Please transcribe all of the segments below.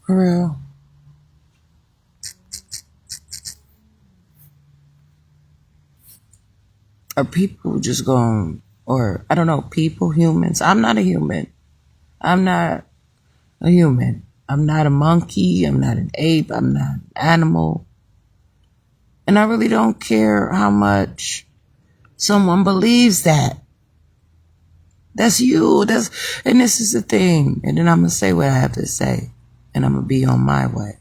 For real. Are people just going, or I don't know, people, humans? I'm not a human. I'm not a human. I'm not a monkey. I'm not an ape. I'm not an animal. And I really don't care how much someone believes that. That's you. And this is the thing. And then I'm going to say what I have to say. And I'm going to be on my way.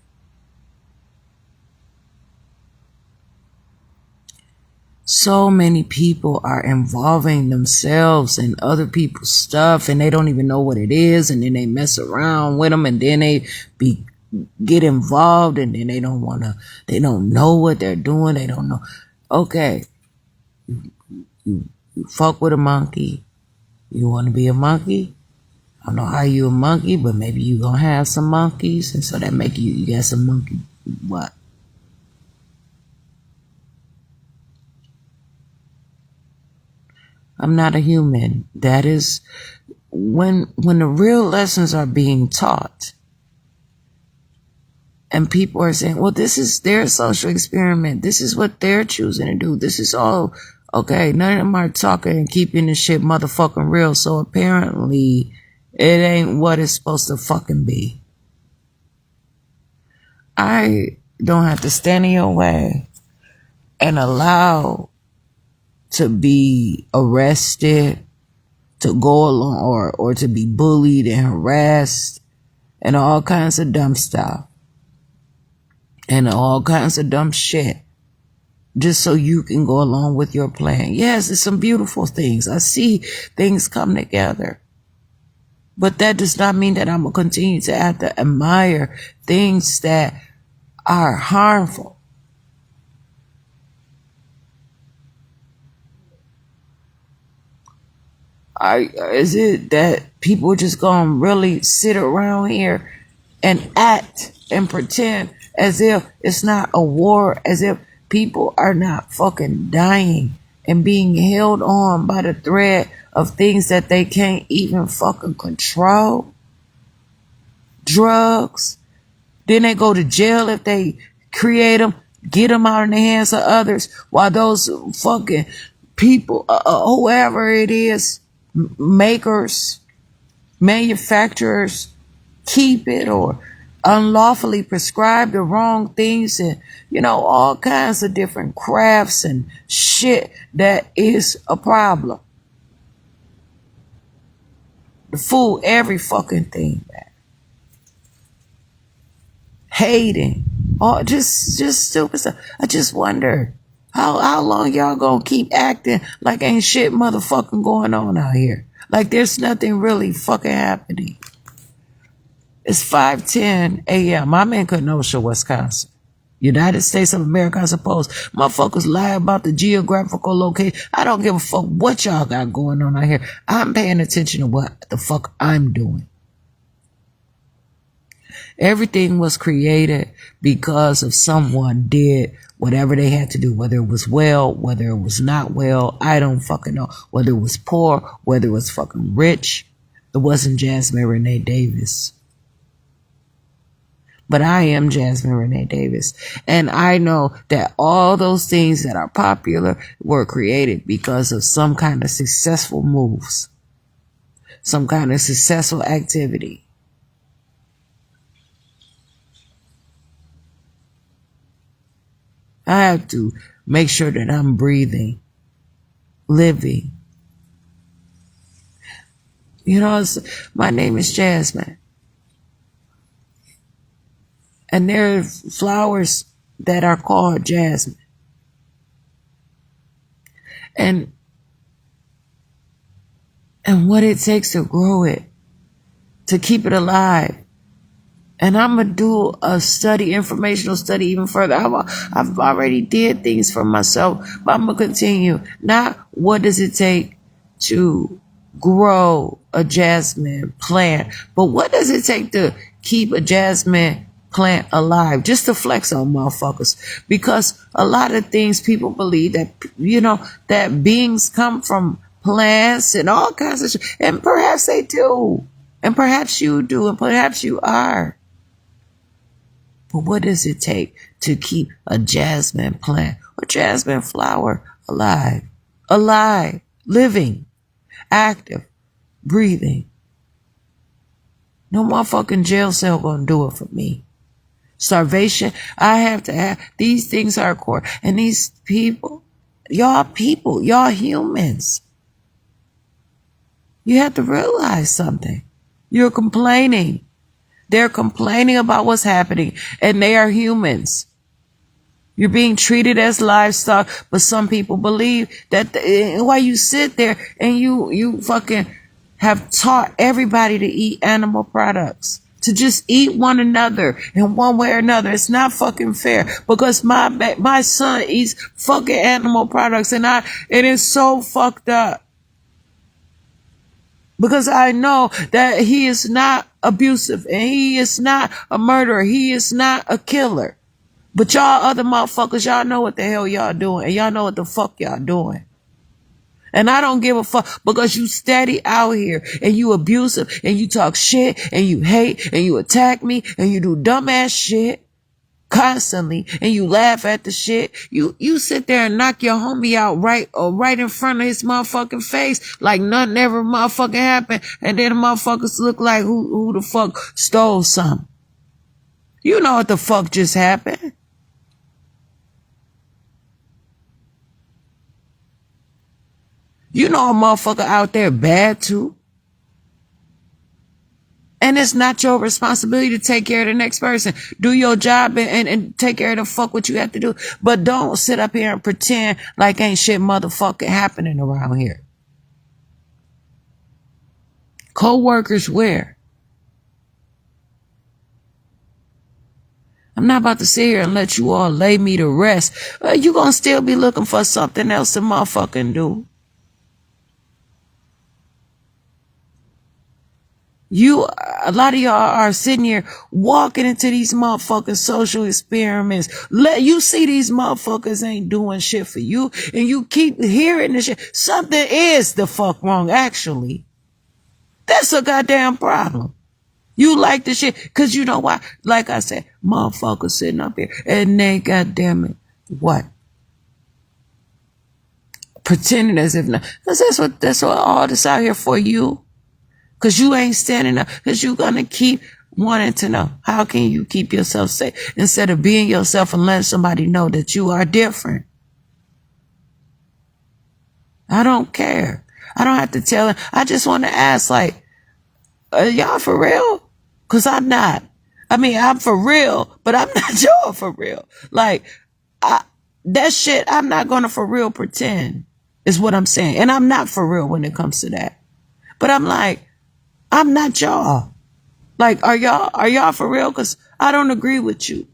So many people are involving themselves in other people's stuff and they don't even know what it is. And then they mess around with them and then they get involved and then they don't know what they're doing. They don't know. Okay. You fuck with a monkey. You want to be a monkey? I don't know how you a monkey, but maybe you gonna have some monkeys, and so that make you got some monkey. What? I'm not a human. That is when the real lessons are being taught, and people are saying, "Well, this is their social experiment. This is what they're choosing to do. This is all." Okay, none of them are talking and keeping this shit motherfucking real. So apparently, it ain't what it's supposed to fucking be. I don't have to stand in your way and allow to be arrested, to go along, or to be bullied and harassed, and all kinds of dumb stuff, and all kinds of dumb shit. Just so you can go along with your plan. Yes, it's some beautiful things. I see things come together. But that does not mean that I'm going to continue to have to admire things that are harmful. Is it that people are just going to really sit around here and act and pretend as if it's not a war, as if people are not fucking dying and being held on by the thread of things that they can't even fucking control? Drugs. Then they go to jail if they create them, get them out in the hands of others, while those fucking people, whoever it is, makers, manufacturers, keep it or unlawfully prescribe the wrong things, and all kinds of different crafts and shit that is a problem. To fool every fucking thing, man. Hating, or just stupid stuff. I just wonder how long y'all gonna keep acting like ain't shit motherfucking going on out here, like there's nothing really fucking happening. It's 5:10 a.m. I'm in Kenosha, Wisconsin, United States of America, I suppose. Motherfuckers lie about the geographical location. I don't give a fuck what y'all got going on out here. I'm paying attention to what the fuck I'm doing. Everything was created because of someone did whatever they had to do, whether it was well, whether it was not well, I don't fucking know. Whether it was poor, whether it was fucking rich. It wasn't Jasmine Renee Davis. But I am Jasmine Renee Davis. And I know that all those things that are popular were created because of some kind of successful moves, some kind of successful activity. I have to make sure that I'm breathing, living. My name is Jasmine. And there are flowers that are called jasmine. And what it takes to grow it, to keep it alive. And I'm going to do a informational study even further. I've already did things for myself, but I'm going to continue. Not what does it take to grow a jasmine plant, but what does it take to keep a jasmine plant alive, just to flex on motherfuckers. Because a lot of things people believe that, that beings come from plants and all kinds of shit. And perhaps they do. And perhaps you do. And perhaps you are. But what does it take to keep a jasmine plant or jasmine flower alive? Alive, living, active, breathing. No motherfucking jail cell gonna do it for me. Starvation, I have to have, these things are core. And these people, y'all humans. You have to realize something. You're complaining. They're complaining about what's happening, and they are humans. You're being treated as livestock, but some people believe that while you sit there and you fucking have taught everybody to eat animal products, to just eat one another in one way or another. It's not fucking fair because my son eats fucking animal products, and it is so fucked up. Because I know that he is not abusive and he is not a murderer. He is not a killer. But y'all other motherfuckers, y'all know what the hell y'all doing, and y'all know what the fuck y'all doing. And I don't give a fuck because you steady out here and you abusive and you talk shit and you hate and you attack me and you do dumbass shit constantly and you laugh at the shit. You sit there and knock your homie out right in front of his motherfucking face like nothing ever motherfucking happened, and then the motherfuckers look like who the fuck stole something. You know what the fuck just happened. You know a motherfucker out there bad too. And it's not your responsibility to take care of the next person. Do your job and take care of the fuck what you have to do. But don't sit up here and pretend like ain't shit motherfucking happening around here. Co-workers where? I'm not about to sit here and let you all lay me to rest. You gonna still be looking for something else to motherfucking do. A lot of y'all are sitting here walking into these motherfucking social experiments. You see these motherfuckers ain't doing shit for you, and you keep hearing this shit. Something is the fuck wrong, actually. That's a goddamn problem. You like the shit, cause you know why? Like I said, motherfuckers sitting up here, and they goddamn it, what? Pretending as if not. Cause that's what all this out here for you. Cause you ain't standing up. Cause you gonna keep wanting to know. How can you keep yourself safe instead of being yourself and letting somebody know that you are different? I don't care. I don't have to tell them. I just want to ask, like, are y'all for real? Cause I'm not. I mean, I'm for real, but I'm not y'all for real. Like, that shit, I'm not gonna for real pretend is what I'm saying. And I'm not for real when it comes to that. But I'm like, I'm not y'all. Like, are y'all for real? Cause I don't agree with you.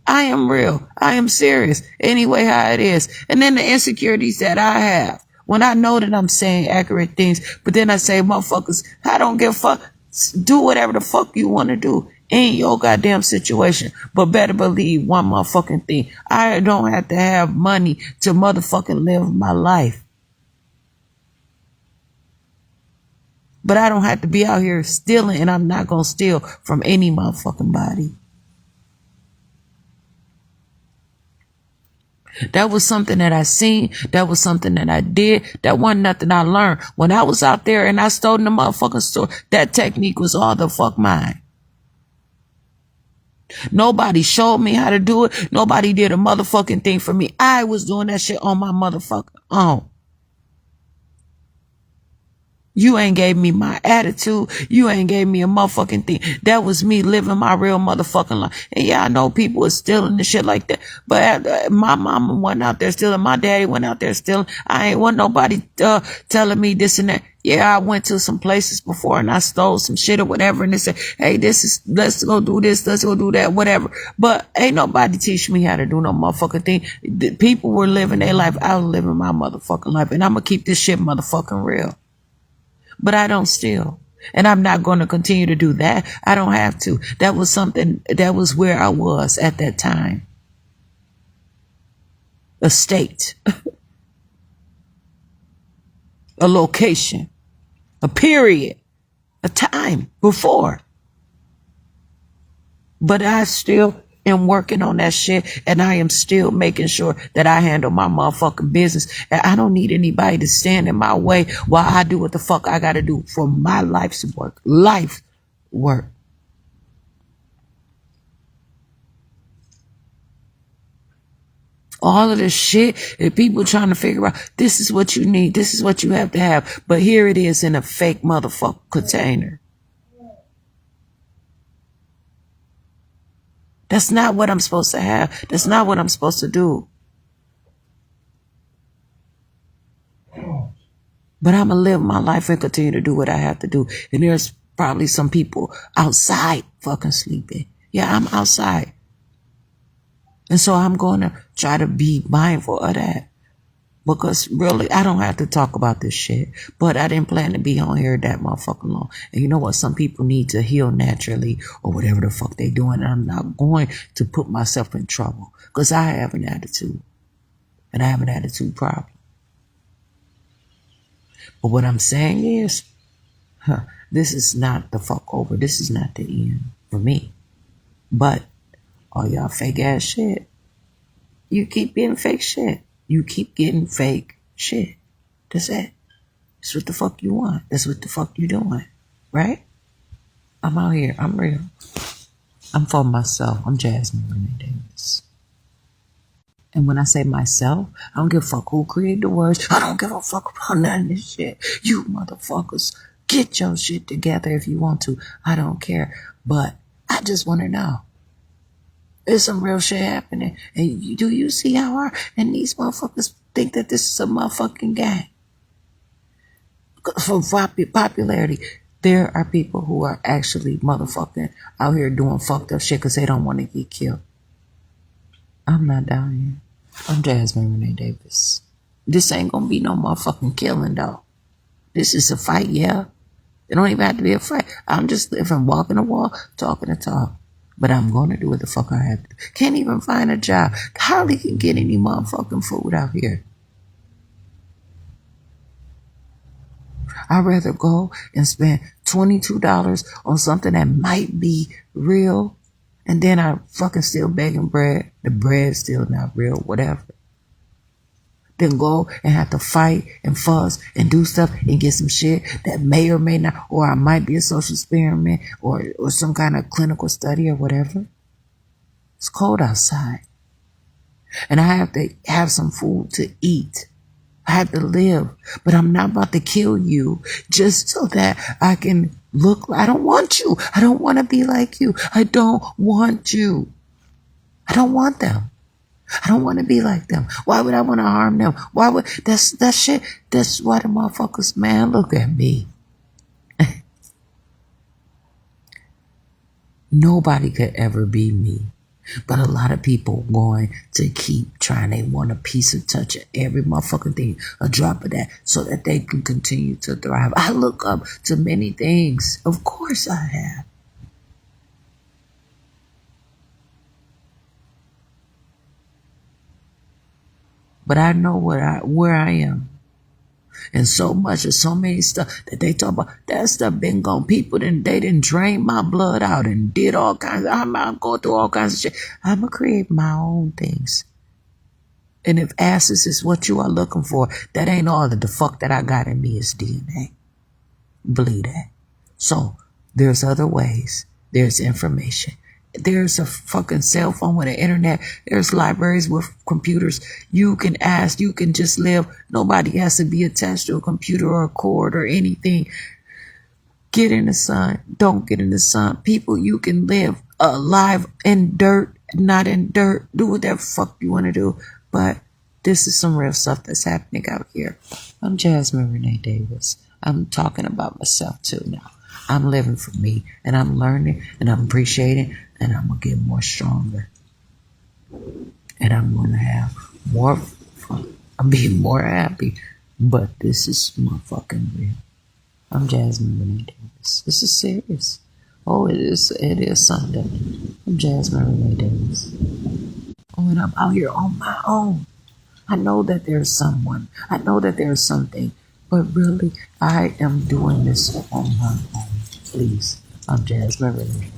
I am real. I am serious. Anyway, how it is. And then the insecurities that I have when I know that I'm saying accurate things, but then I say, motherfuckers, I don't give a fuck. Do whatever the fuck you want to do in your goddamn situation. But better believe one motherfucking thing. I don't have to have money to motherfucking live my life. But I don't have to be out here stealing, and I'm not going to steal from any motherfucking body. That was something that I seen. That was something that I did. That wasn't nothing I learned. When I was out there and I stole in the motherfucking store, that technique was all the fuck mine. Nobody showed me how to do it. Nobody did a motherfucking thing for me. I was doing that shit on my motherfucking own. You ain't gave me my attitude. You ain't gave me a motherfucking thing. That was me living my real motherfucking life. And yeah, I know people are stealing and shit like that. But my mama went out there stealing. My daddy went out there stealing. I ain't want nobody telling me this and that. Yeah, I went to some places before and I stole some shit or whatever. And they said, hey, let's go do this. Let's go do that, whatever. But ain't nobody teach me how to do no motherfucking thing. The people were living their life. I was living my motherfucking life. And I'm going to keep this shit motherfucking real. But I don't steal. And I'm not going to continue to do that. I don't have to. That was where I was at that time. A state. A location. A period. A time before. But I still am working on that shit, and I am still making sure that I handle my motherfucking business. And I don't need anybody to stand in my way while I do what the fuck I gotta do for my life's work. Life work. All of this shit and people trying to figure out, this is what you need, this is what you have to have. But here it is in a fake motherfucker container. That's not what I'm supposed to have. That's not what I'm supposed to do. But I'm going to live my life and continue to do what I have to do. And there's probably some people outside fucking sleeping. Yeah, I'm outside. And so I'm going to try to be mindful of that. Because really, I don't have to talk about this shit. But I didn't plan to be on here that motherfucking long. And you know what? Some people need to heal naturally or whatever the fuck they doing. And I'm not going to put myself in trouble. Because I have an attitude. And I have an attitude problem. But what I'm saying is, this is not the fuck over. This is not the end for me. But all y'all fake ass shit, you keep getting fake shit. You keep getting fake shit. That's it. That's what the fuck you want. That's what the fuck you doing. Right? I'm out here. I'm real. I'm for myself. I'm Jasmine Renee Davis. And when I say myself, I don't give a fuck who created the words. I don't give a fuck about none of this shit. You motherfuckers, get your shit together if you want to. I don't care. But I just want to know. There's some real shit happening. And do you see how and these motherfuckers think that this is a motherfucking gang? For popularity, there are people who are actually motherfucking out here doing fucked up shit because they don't want to get killed. I'm not down here. I'm Jasmine Renee Davis. This ain't gonna be no motherfucking killing, though. This is a fight, yeah. It don't even have to be a fight. I'm just living, walking the wall, talking the talk. But I'm going to do what the fuck I have to do. Can't even find a job. Hardly can get any motherfucking food out here. I'd rather go and spend $22 on something that might be real. And then I fucking still begging bread. The bread's still not real, whatever. Then go and have to fight and fuss and do stuff and get some shit that may or may not, or I might be a social experiment or some kind of clinical study or whatever. It's cold outside. And I have to have some food to eat. I have to live. But I'm not about to kill you just so that I can look. I don't want you. I don't want to be like you. I don't want you. I don't want them. I don't want to be like them. Why would I want to harm them? Why would that shit? That's why the motherfuckers, man, look at me. Nobody could ever be me. But a lot of people going to keep trying. They want a piece of touch of every motherfucking thing, a drop of that, so that they can continue to thrive. I look up to many things. Of course I have. But I know where I am. And so much of so many stuff that they talk about, that stuff been gone. People they didn't drain my blood out and did all kinds of, I'm going through all kinds of shit. I'm going to create my own things. And if asses is what you are looking for, that ain't all of the fuck that I got in me is DNA. Believe that. So there's other ways. There's information. There's a fucking cell phone with an internet. There's libraries with computers. You can ask. You can just live. Nobody has to be attached to a computer or a cord or anything. Get in the sun. Don't get in the sun. People, you can live alive in dirt, not in dirt. Do whatever fuck you want to do. But this is some real stuff that's happening out here. I'm Jasmine Renee Davis. I'm talking about myself too now. I'm living for me, and I'm learning, and I'm appreciating, and I'm going to get more stronger. And I'm going to have more fun. I'm being more happy. But this is motherfucking real. I'm Jasmine Renee Davis. This is serious. Oh, it is Sunday. I'm Jasmine Renee Davis. Oh, and I'm out here on my own. I know that there's someone. I know that there's something. But really, I am doing this on my own. Please. I'm Jasmine Renee.